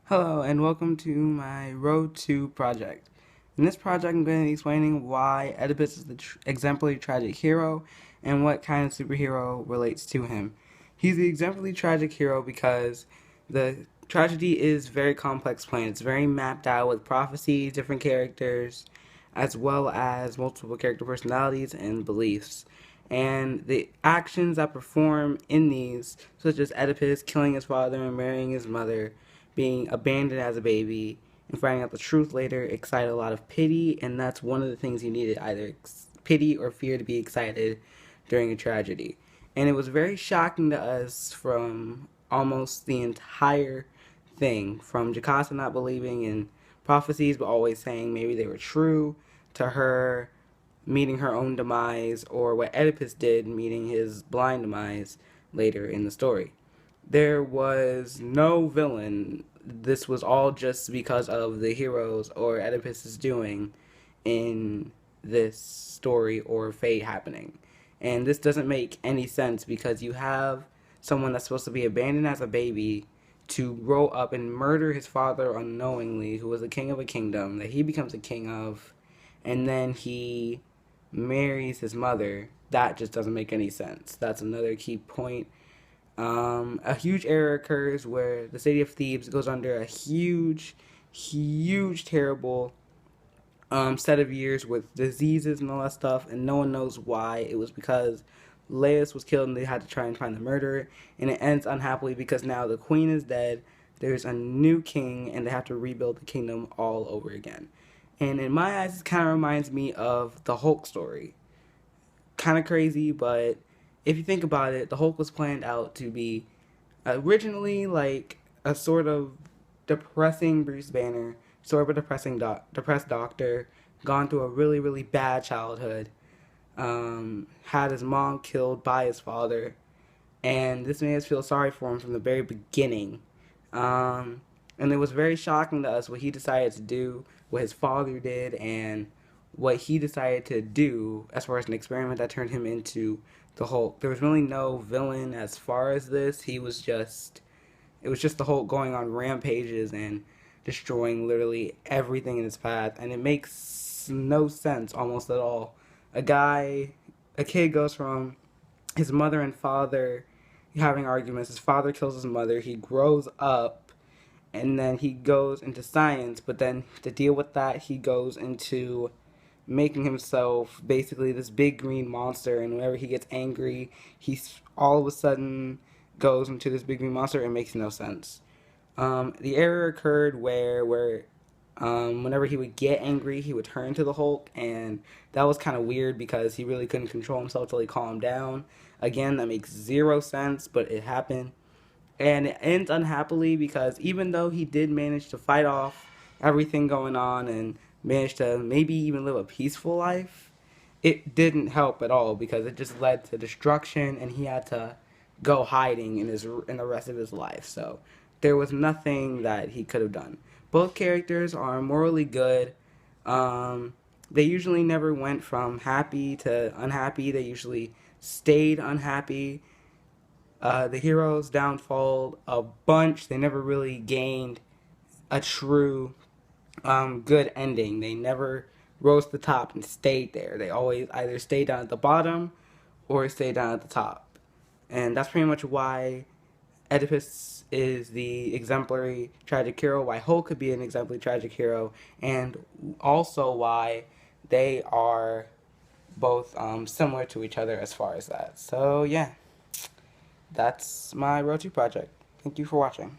Hello and welcome to my Road to project. In this project I'm going to be explaining why Oedipus is the exemplary tragic hero and what kind of superhero relates to him. He's the exemplary tragic hero because the tragedy is very complex planned. It's very mapped out with prophecies, different characters, as well as multiple character personalities and beliefs. And the actions that perform in these, such as Oedipus killing his father and marrying his mother, being abandoned as a baby, and finding out the truth later, excited a lot of pity, and that's one of the things you needed, either pity or fear to be excited during a tragedy. And it was very shocking to us from almost the entire thing, from Jocasta not believing in prophecies but always saying maybe they were true, to her meeting her own demise, or what Oedipus did, meeting his blind demise later in the story. There was no villain. This was all just because of the heroes or Oedipus's doing in this story or fate happening. And this doesn't make any sense because you have someone that's supposed to be abandoned as a baby to grow up and murder his father unknowingly, who was the king of a kingdom that he becomes a king of, and then he marries his mother. That just doesn't make any sense. That's another key point. A huge error occurs where the city of Thebes goes under a huge, terrible set of years with diseases and all that stuff, and no one knows why. It was because Laius was killed and they had to try and find the murderer, and it ends unhappily because now the queen is dead, there's a new king, and they have to rebuild the kingdom all over again. And in my eyes, it kind of reminds me of the Hulk story. Kind of crazy, but if you think about it, the Hulk was planned out to be originally like a sort of depressing Bruce Banner, sort of a depressed doctor, gone through a really bad childhood, had his mom killed by his father, and this made us feel sorry for him from the very beginning. And it was very shocking to us what he decided to do, what his father did, and what he decided to do as far as an experiment that turned him into the Hulk. There was really no villain as far as this. It was just the Hulk going on rampages and destroying literally everything in his path, and it makes no sense almost at all. A kid goes from his mother and father having arguments. His father kills his mother. He grows up, and then he goes into science, but then to deal with that, he goes into making himself basically this big green monster, and whenever he gets angry, he's all of a sudden goes into this big green monster. It makes no sense. The error occurred where whenever he would get angry, he would turn to the Hulk, and that was kind of weird because he really couldn't control himself till he calmed down. Again, that makes zero sense, but it happened. And it ends unhappily because even though he did manage to fight off everything going on and manage to maybe even live a peaceful life, it didn't help at all because it just led to destruction, and he had to go hiding in the rest of his life. So there was nothing that he could have done. Both characters are morally good. They usually never went from happy to unhappy. They usually stayed unhappy. The heroes downfall a bunch. They never really gained a true good ending. They never rose to the top and stayed there. They always either stayed down at the bottom or stayed down at the top. And that's pretty much why Oedipus is the exemplary tragic hero, why Hulk could be an exemplary tragic hero, and also why they are both similar to each other as far as that. So, yeah, that's my Road to project. Thank you for watching.